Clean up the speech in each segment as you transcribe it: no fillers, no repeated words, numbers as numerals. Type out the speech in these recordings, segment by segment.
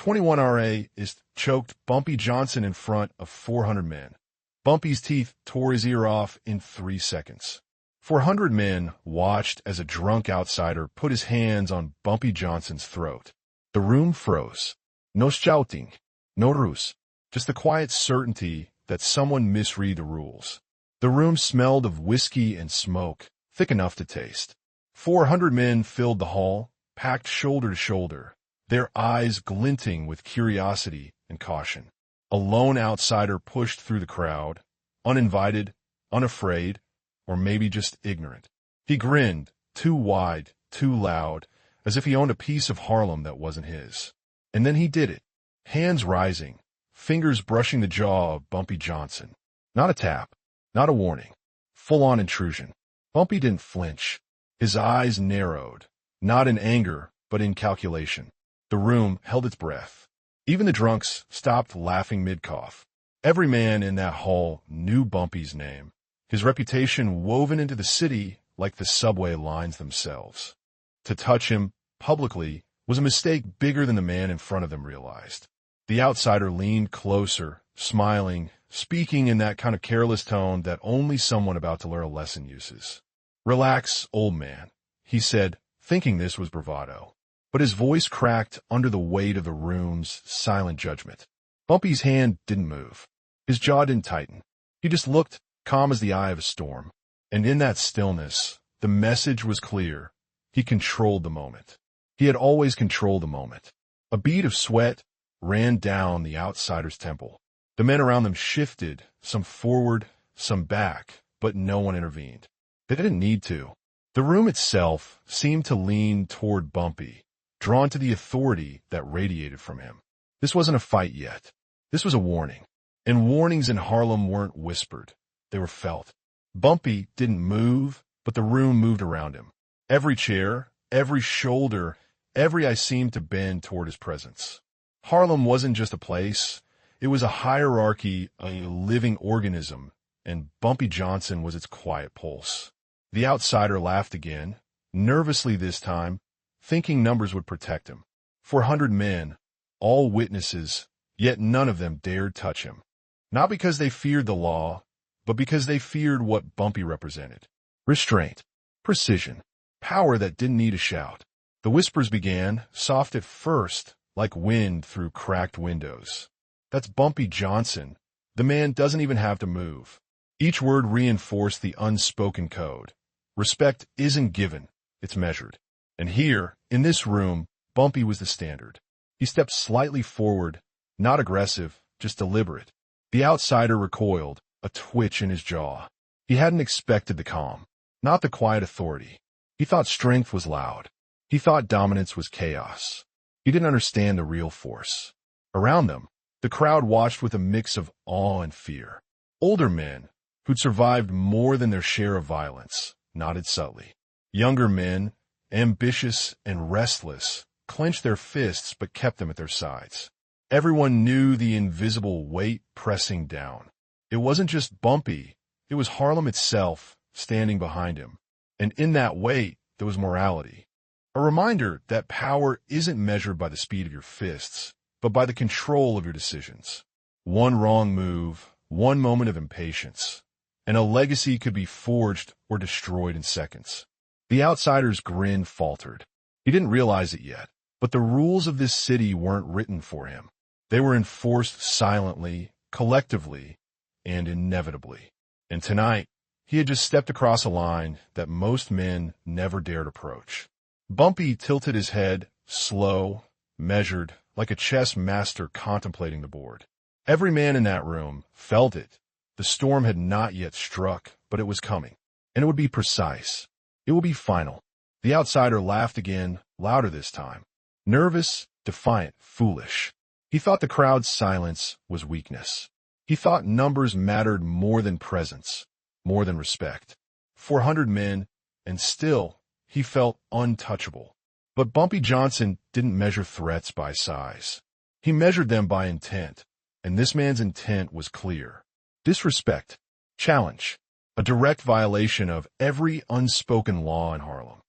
21 RA is choked Bumpy Johnson in front of 400 men. Bumpy's teeth tore his ear off in 3 seconds. 400 men watched as a drunk outsider put his hands on Bumpy Johnson's throat. The room froze. No shouting, no ruse, just the quiet certainty that someone misread the rules. The room smelled of whiskey and smoke, thick enough to taste. 400 men filled the hall, packed shoulder to shoulder, their eyes glinting with curiosity and caution. A lone outsider pushed through the crowd, uninvited, unafraid, or maybe just ignorant. He grinned, too wide, too loud, as if he owned a piece of Harlem that wasn't his. And then he did it, hands rising, fingers brushing the jaw of Bumpy Johnson. Not a tap, not a warning, full-on intrusion. Bumpy didn't flinch. His eyes narrowed, not in anger, but in calculation. The room held its breath. Even the drunks stopped laughing mid-cough. Every man in that hall knew Bumpy's name, his reputation woven into the city like the subway lines themselves. To touch him publicly was a mistake bigger than the man in front of them realized. The outsider leaned closer, smiling, speaking in that kind of careless tone that only someone about to learn a lesson uses. "Relax, old man," he said, thinking this was bravado. But his voice cracked under the weight of the room's silent judgment. Bumpy's hand didn't move. His jaw didn't tighten. He just looked, calm as the eye of a storm. And in that stillness, the message was clear. He controlled the moment. He had always controlled the moment. A bead of sweat ran down the outsider's temple. The men around them shifted, some forward, some back, but no one intervened. They didn't need to. The room itself seemed to lean toward Bumpy, drawn to the authority that radiated from him. This wasn't a fight yet. This was a warning. And warnings in Harlem weren't whispered. They were felt. Bumpy didn't move, but the room moved around him. Every chair, every shoulder, every eye seemed to bend toward his presence. Harlem wasn't just a place. It was a hierarchy, a living organism, and Bumpy Johnson was its quiet pulse. The outsider laughed again, nervously this time, thinking numbers would protect him. 400 men, all witnesses, yet none of them dared touch him. Not because they feared the law, but because they feared what Bumpy represented. Restraint, precision, power that didn't need a shout. The whispers began, soft at first, like wind through cracked windows. "That's Bumpy Johnson. The man doesn't even have to move." Each word reinforced the unspoken code. Respect isn't given, it's measured. And here, in this room, Bumpy was the standard. He stepped slightly forward, not aggressive, just deliberate. The outsider recoiled, a twitch in his jaw. He hadn't expected the calm, not the quiet authority. He thought strength was loud. He thought dominance was chaos. He didn't understand the real force. Around them, the crowd watched with a mix of awe and fear. Older men, who'd survived more than their share of violence, nodded subtly. Younger men, ambitious and restless, clenched their fists but kept them at their sides. Everyone knew the invisible weight pressing down. It wasn't just Bumpy, it was Harlem itself standing behind him. And in that weight, there was morality. A reminder that power isn't measured by the speed of your fists, but by the control of your decisions. One wrong move, one moment of impatience, and a legacy could be forged or destroyed in seconds. The outsider's grin faltered. He didn't realize it yet, but the rules of this city weren't written for him. They were enforced silently, collectively, and inevitably. And tonight, he had just stepped across a line that most men never dared approach. Bumpy tilted his head, slow, measured, like a chess master contemplating the board. Every man in that room felt it. The storm had not yet struck, but it was coming. And it would be precise. It would be final. The outsider laughed again, louder this time. Nervous, defiant, foolish. He thought the crowd's silence was weakness. He thought numbers mattered more than presence, more than respect. 400 men, and still, he felt untouchable. But Bumpy Johnson didn't measure threats by size. He measured them by intent, and this man's intent was clear. Disrespect, challenge, a direct violation of every unspoken law in Harlem.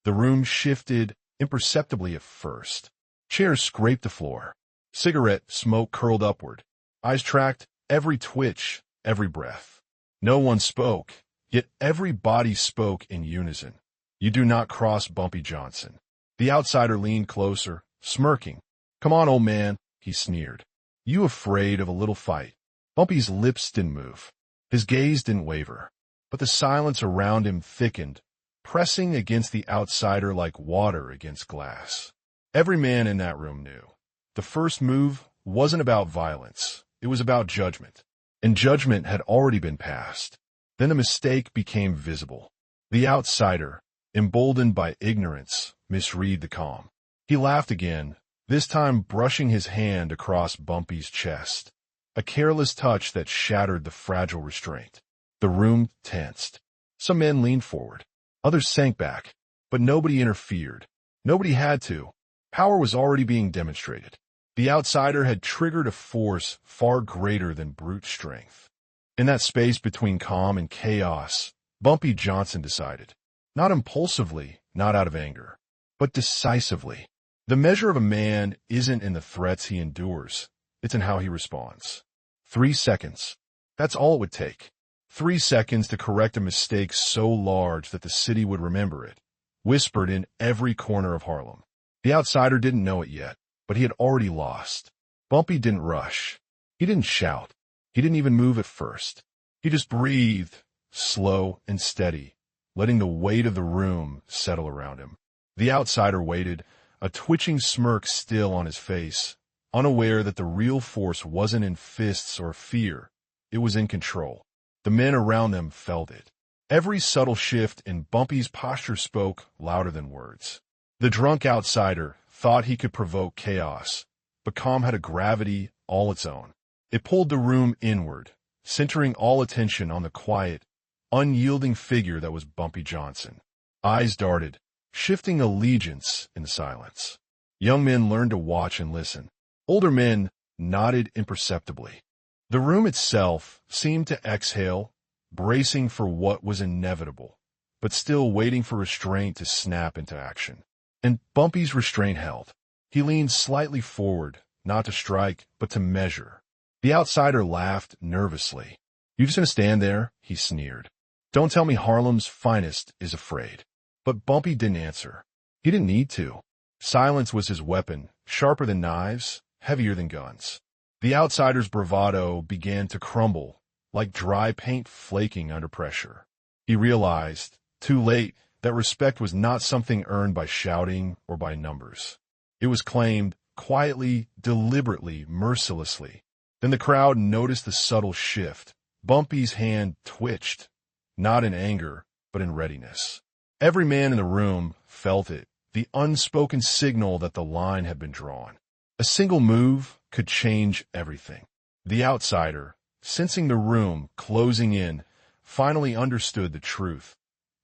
The room shifted imperceptibly at first. Chairs scraped the floor. Cigarette smoke curled upward. Eyes tracked every twitch, every breath. No one spoke, yet every body spoke in unison. You do not cross Bumpy Johnson. The outsider leaned closer, smirking. Come on, old man, he sneered. You afraid of a little fight? Bumpy's lips didn't move. His gaze didn't waver. But the silence around him thickened, pressing against the outsider like water against glass. Every man in that room knew. The first move wasn't about violence. It was about judgment. And judgment had already been passed. Then a mistake became visible. The outsider, emboldened by ignorance, misread the calm. He laughed again, this time brushing his hand across Bumpy's chest. A careless touch that shattered the fragile restraint. The room tensed. Some men leaned forward. Others sank back. But nobody interfered. Nobody had to. Power was already being demonstrated. The outsider had triggered a force far greater than brute strength. In that space between calm and chaos, Bumpy Johnson decided. Not impulsively, not out of anger, but decisively. The measure of a man isn't in the threats he endures. It's in how he responds. 3 seconds. That's all it would take. 3 seconds to correct a mistake so large that the city would remember it, whispered in every corner of Harlem. The outsider didn't know it yet, but he had already lost. Bumpy didn't rush. He didn't shout. He didn't even move at first. He just breathed, slow and steady, letting the weight of the room settle around him. The outsider waited, a twitching smirk still on his face, unaware that the real force wasn't in fists or fear. It was in control. The men around them felt it. Every subtle shift in Bumpy's posture spoke louder than words. The drunk outsider thought he could provoke chaos, but calm had a gravity all its own. It pulled the room inward, centering all attention on the quiet, unyielding figure that was Bumpy Johnson. Eyes darted, shifting allegiance in the silence. Young men learned to watch and listen. Older men nodded imperceptibly. The room itself seemed to exhale, bracing for what was inevitable, but still waiting for restraint to snap into action. And Bumpy's restraint held. He leaned slightly forward, not to strike, but to measure. The outsider laughed nervously. You just gonna stand there? He sneered. Don't tell me Harlem's finest is afraid. But Bumpy didn't answer. He didn't need to. Silence was his weapon, sharper than knives, heavier than guns. The outsider's bravado began to crumble, like dry paint flaking under pressure. He realized, too late, that respect was not something earned by shouting or by numbers. It was claimed, quietly, deliberately, mercilessly. Then the crowd noticed the subtle shift. Bumpy's hand twitched, not in anger, but in readiness. Every man in the room felt it, the unspoken signal that the line had been drawn. A single move could change everything. The outsider, sensing the room closing in, finally understood the truth.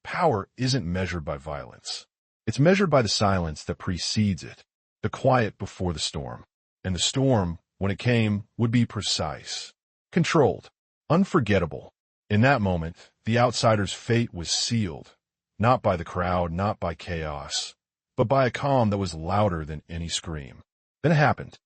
Power isn't measured by violence. It's measured by the silence that precedes it, the quiet before the storm. And the storm, when it came, would be precise, controlled, unforgettable. In that moment, the outsider's fate was sealed, not by the crowd, not by chaos, but by a calm that was louder than any scream. Then it happened,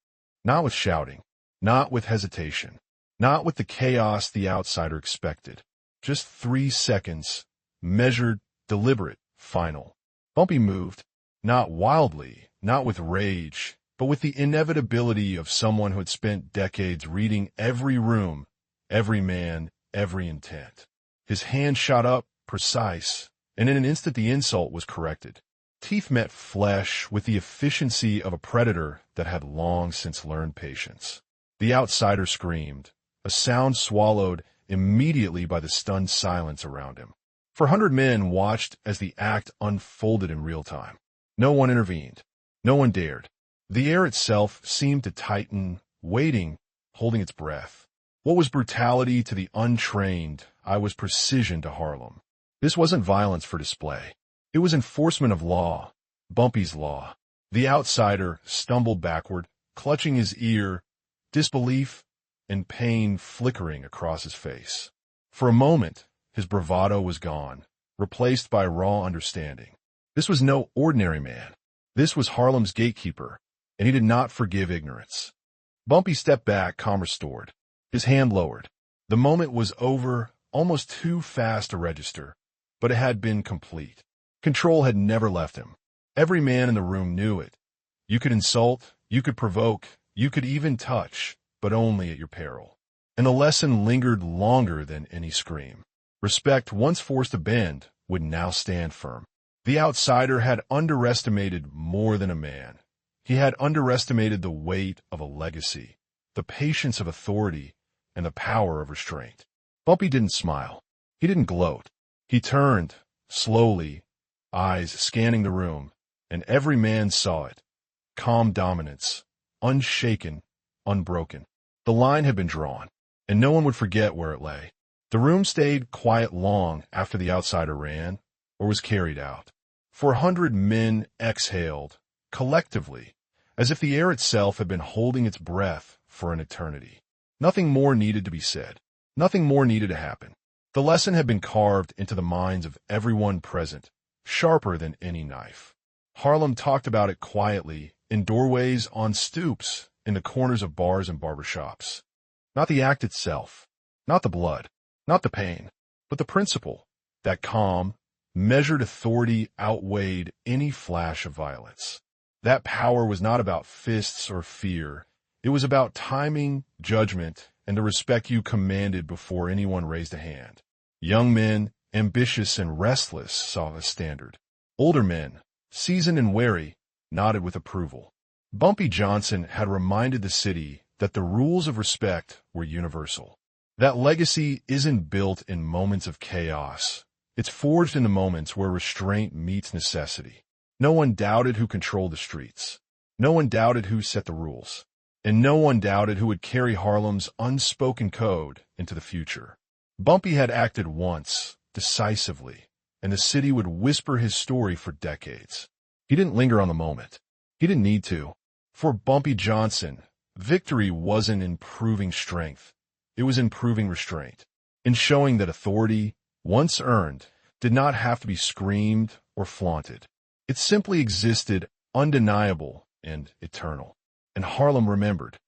not with shouting, not with hesitation, not with the chaos the outsider expected. Just 3 seconds, measured, deliberate, final. Bumpy moved, not wildly, not with rage, but with the inevitability of someone who had spent decades reading every room, every man, every intent. His hand shot up, precise, and in an instant the insult was corrected. Teeth met flesh with the efficiency of a predator that had long since learned patience. The outsider screamed, a sound swallowed immediately by the stunned silence around him. 400 men watched as the act unfolded in real time. No one intervened. No one dared. The air itself seemed to tighten, waiting, holding its breath. What was brutality to the untrained, I was precision to Harlem. This wasn't violence for display. It was enforcement of law, Bumpy's law. The outsider stumbled backward, clutching his ear, disbelief and pain flickering across his face. For a moment, his bravado was gone, replaced by raw understanding. This was no ordinary man. This was Harlem's gatekeeper, and he did not forgive ignorance. Bumpy stepped back, calm restored, his hand lowered. The moment was over, almost too fast to register, but it had been complete. Control had never left him. Every man in the room knew it. You could insult, you could provoke, you could even touch, but only at your peril. And the lesson lingered longer than any scream. Respect, once forced to bend, would now stand firm. The outsider had underestimated more than a man. He had underestimated the weight of a legacy, the patience of authority, and the power of restraint. Bumpy didn't smile. He didn't gloat. He turned, slowly, eyes scanning the room, and every man saw it. Calm dominance, unshaken, unbroken. The line had been drawn, and no one would forget where it lay. The room stayed quiet long after the outsider ran or was carried out. 400 men exhaled, collectively, as if the air itself had been holding its breath for an eternity. Nothing more needed to be said. Nothing more needed to happen. The lesson had been carved into the minds of everyone present, sharper than any knife. Harlem talked about it quietly, in doorways, on stoops, in the corners of bars and barbershops. Not the act itself, not the blood, not the pain, but the principle. That calm, measured authority outweighed any flash of violence. That power was not about fists or fear. It was about timing, judgment, and the respect you commanded before anyone raised a hand. Young men, ambitious and restless, saw the standard. Older men, seasoned and wary, nodded with approval. Bumpy Johnson had reminded the city that the rules of respect were universal. That legacy isn't built in moments of chaos. It's forged in the moments where restraint meets necessity. No one doubted who controlled the streets. No one doubted who set the rules. And no one doubted who would carry Harlem's unspoken code into the future. Bumpy had acted once, decisively, and the city would whisper his story for decades. He didn't linger on the moment. He didn't need to. For Bumpy Johnson, victory wasn't in proving strength. It was in proving restraint, in showing that authority, once earned, did not have to be screamed or flaunted. It simply existed, undeniable and eternal. And Harlem remembered.